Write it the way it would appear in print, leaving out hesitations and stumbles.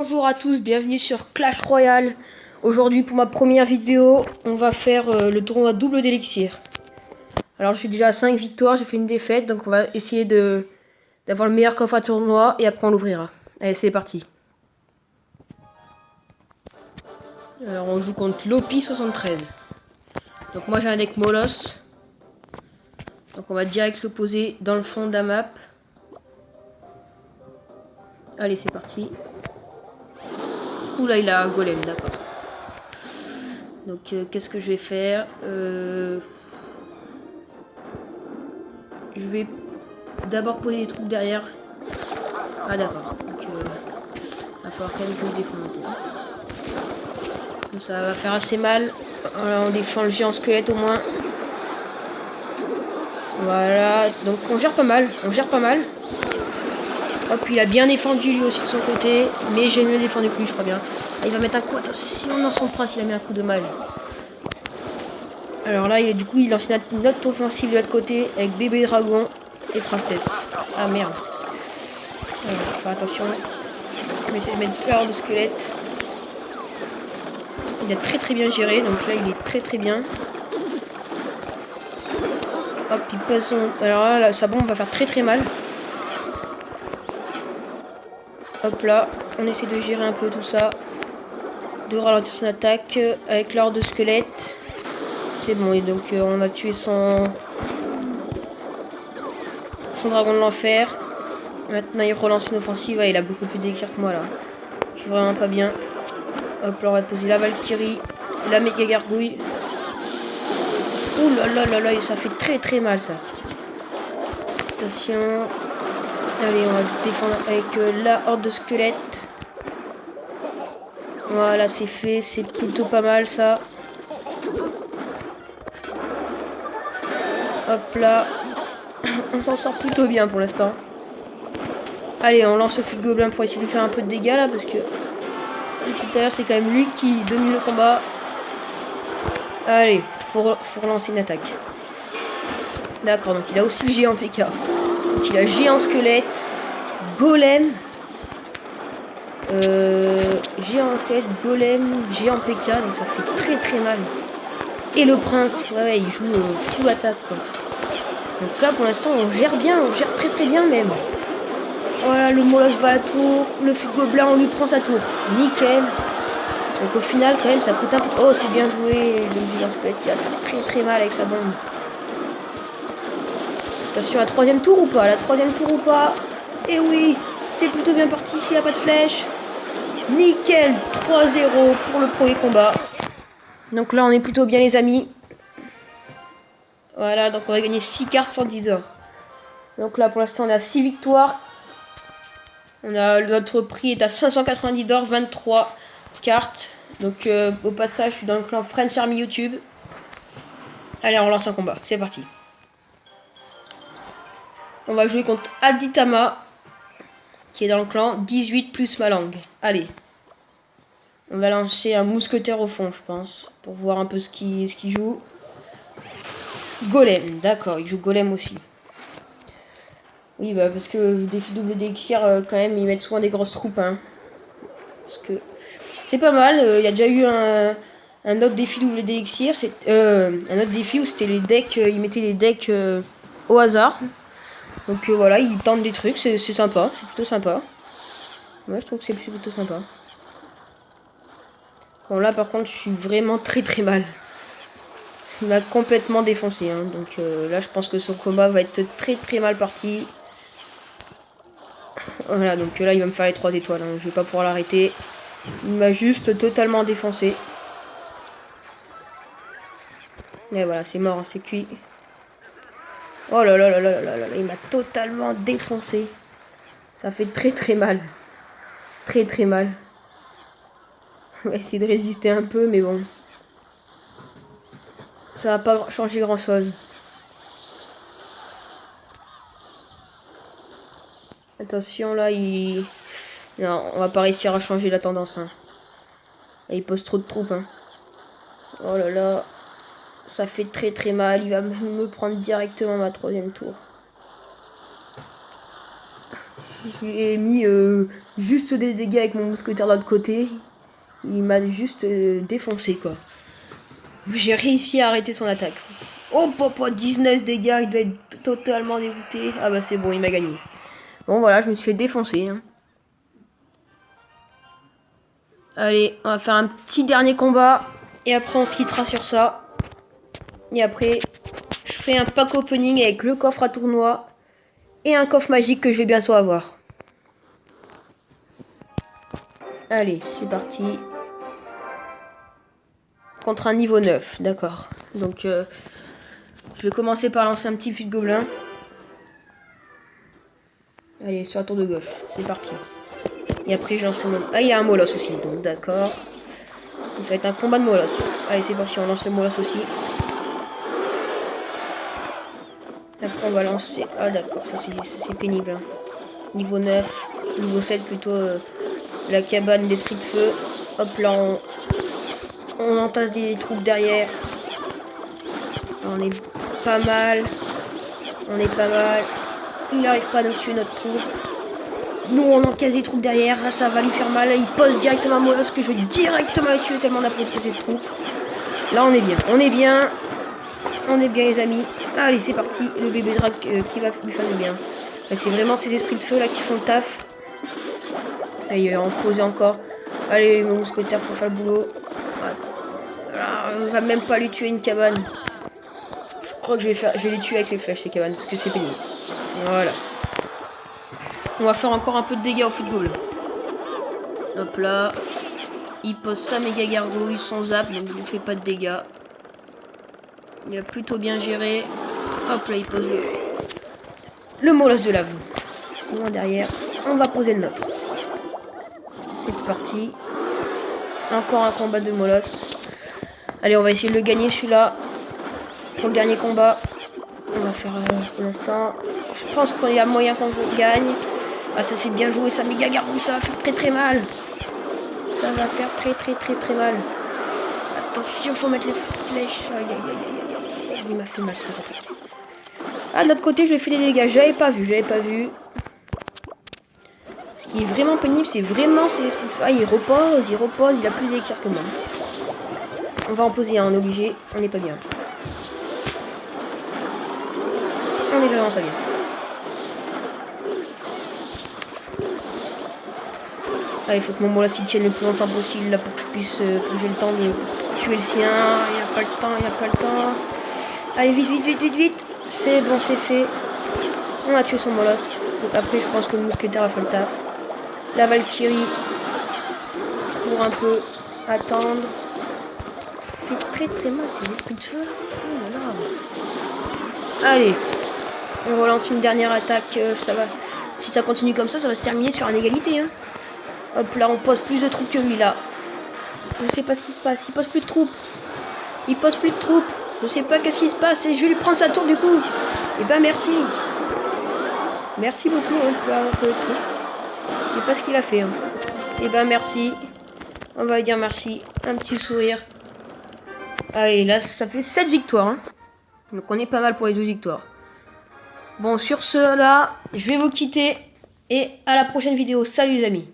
Bonjour à tous, bienvenue sur Clash Royale. Aujourd'hui pour ma première vidéo, on va faire le tournoi double d'élixir. Alors je suis déjà à 5 victoires, j'ai fait une défaite, donc on va essayer d'avoir le meilleur coffre à tournoi et après on l'ouvrira. Allez, c'est parti. Alors on joue contre Lopi 73. Donc moi j'ai un deck Molos. Donc on va direct le poser dans le fond de la map. Allez, c'est parti. Oula, il a un golem, d'accord. Donc qu'est-ce que je vais faire, je vais d'abord poser des troupes derrière. Ah d'accord, donc il va falloir quand même que je défende un peu. Donc, ça va faire assez mal. Voilà, on défend le géant squelette au moins. Voilà, donc on gère pas mal, Hop, il a bien défendu lui aussi de son côté, mais j'ai mieux défendu que lui, je crois bien. Ah, il va mettre un coup, attention, dans son prince, il a mis un coup de mal. Alors là, du coup, il lance une autre offensive de l'autre côté avec bébé dragon et princesse. Ah merde. Alors, faut faire attention. Je vais essayer de mettre peur de squelette. Il a très bien géré, donc là, il est très bien. Hop, il pose son... Alors là, sa bombe va faire très mal. Hop là, on essaie de gérer un peu tout ça. De ralentir son attaque avec l'or de squelette. C'est bon, et donc on a tué son dragon de l'enfer. Maintenant il relance une offensive. Ah, il a beaucoup plus d'élixir que moi là. Je suis vraiment pas bien. Hop là, on va poser la Valkyrie, la méga gargouille. Ouh là là, ça fait très mal ça. Attention. Allez, on va défendre avec la horde de squelettes. Voilà, c'est fait, c'est plutôt pas mal ça. Hop là. On s'en sort plutôt bien pour l'instant. Allez, on lance le feu de gobelin pour essayer de faire un peu de dégâts là, parce que tout à l'heure c'est quand même lui qui domine le combat. Allez, faut relancer une attaque. D'accord, donc il a aussi géant PK. Donc il a géant squelette, golem, géant squelette, golem, géant PK, donc ça fait très mal. Et le prince, ouais, il joue full attaque quoi. Donc là pour l'instant on gère bien, on gère très bien même. Voilà, le Molos va à la tour, le feu de gobelin on lui prend sa tour, nickel. Donc au final quand même ça coûte un peu. Oh, c'est bien joué, le géant squelette qui a fait très mal avec sa bombe. Attention, la troisième tour ou pas, Et oui, c'est plutôt bien parti s'il n'y a pas de flèche. Nickel, 3-0 pour le premier combat. Donc là on est plutôt bien les amis. Voilà, donc on va gagner 6 cartes 110 or. Donc là pour l'instant on a 6 victoires. Notre prix est à 590 d'or, 23 cartes. Donc au passage je suis dans le clan French Army YouTube. Allez, on lance un combat, c'est parti. On va jouer contre Aditama, qui est dans le clan 18 plus ma langue. Allez. On va lancer un mousquetaire au fond, je pense, pour voir un peu ce qu'il joue. Golem, d'accord, il joue golem aussi. Oui, bah parce que le défi double d'élixir, quand même, ils mettent souvent des grosses troupes. Hein. Parce que c'est pas mal. Il y a déjà eu un autre défi double d'élixir. Un autre défi où c'était les decks, ils mettaient les decks au hasard. Donc voilà, ils tentent des trucs, c'est sympa, c'est plutôt sympa. Moi, je trouve que c'est plutôt sympa. Bon, là, par contre, je suis vraiment très mal. Il m'a complètement défoncé. Hein. Donc là, je pense que son combat va être très mal parti. Voilà, donc là, il va me faire les 3 étoiles. Hein. Je vais pas pouvoir l'arrêter. Il m'a juste totalement défoncé. Et voilà, c'est mort, hein, c'est cuit. Oh là là, il m'a totalement défoncé. Ça fait très mal. Très mal. On va essayer de résister un peu, mais bon. Ça va pas changer grand chose. Attention là, non, on va pas réussir à changer la tendance. Hein. Là, il pose trop de troupes. Hein. Oh là là. Ça fait très mal. Il va me prendre directement ma 3e tour. J'ai mis juste des dégâts avec mon mousquetaire de l'autre côté. Il m'a juste défoncé quoi. J'ai réussi à arrêter son attaque. Oh papa, 19 dégâts, il doit être totalement dégoûté. Ah bah c'est bon, il m'a gagné. Bon voilà, je me suis fait défoncer. Hein. Allez, on va faire un petit dernier combat. Et après on se quittera sur ça. Et après, je ferai un pack opening avec le coffre à tournoi. Et un coffre magique que je vais bientôt avoir. Allez, c'est parti. Contre un niveau 9, d'accord. Donc, je vais commencer par lancer un petit fut de gobelin. Allez, sur la tour de gauche, c'est parti. Et après, je lancerai mon... Ah, il y a un molosse aussi, donc d'accord. Ça va être un combat de molosse. Allez, c'est parti, on lance le molosse aussi. Après, on va lancer... Ah, d'accord, ça c'est pénible. Hein. Niveau 9, niveau 7 plutôt, la cabane d'esprit de feu. Hop, là, on entasse des troupes derrière. On est pas mal. On est pas mal. Il n'arrive pas à nous tuer notre troupe. Nous on encaisse des troupes derrière. Là ça va lui faire mal. Il pose directement à moi parce que je vais directement le tuer tellement on a protégé de troupes. Là on est bien. On est bien. On est bien les amis. Allez c'est parti. Le bébé drac qui va lui faire du bien. C'est vraiment ces esprits de feu là qui font le taf. Allez on pose encore. Allez mon mousquetaire faut faire le boulot. On va même pas lui tuer une cabane. Je crois que je vais les tuer avec les flèches ces cabanes parce que c'est pénible. Voilà. On va faire encore un peu de dégâts au football. Hop là. Il pose sa méga gargouille, son zap, donc je ne fais pas de dégâts. Il a plutôt bien géré. Hop là, il pose le molosse de lave. Loin derrière, on va poser le nôtre. C'est parti. Encore un combat de molosse. Allez, on va essayer de le gagner celui-là. Pour le dernier combat. On va faire pour l'instant. Je pense qu'il y a moyen qu'on gagne. Ah ça c'est bien joué, ça méga gargouille, ça va faire très très mal. Ça va faire très mal. Attention, faut mettre les flèches. Aïe aïe aïe aïe aïe. Il m'a fait mal ça. Ah de l'autre côté je lui ai fait des dégâts, j'avais pas vu. Ce qui est vraiment pénible, c'est vraiment ces esprits de feu. Ah il repose, il a plus d'éclair que moi. On va en poser un, on est obligé, on n'est pas bien. On est vraiment pas bien. Ah, il faut que mon molosse tienne le plus longtemps possible là pour que je puisse que j'ai le temps de tuer le sien. Il n'y a pas le temps. Allez, vite. C'est bon, c'est fait. On a tué son molosse. Donc après, je pense que le mousquetaire a fait le taf. La Valkyrie pour un peu attendre. Fait très mal ces esprits de feu. Oh là là. Allez, on relance une dernière attaque. Ça va. Si ça continue comme ça va se terminer sur une égalité. Hein. Hop là, on pose plus de troupes que lui là. Je sais pas ce qui se passe. Il pose plus de troupes. Je sais pas qu'est-ce qui se passe. Et je vais lui prendre sa tour du coup. Et ben merci. Merci beaucoup hein, pour avoir fait le truc. Je sais pas ce qu'il a fait. Hein. Et ben merci. On va lui dire merci. Un petit sourire. Allez, là ça fait 7 victoires. Hein. Donc on est pas mal pour les 12 victoires. Bon, sur ce là, je vais vous quitter. Et à la prochaine vidéo. Salut les amis.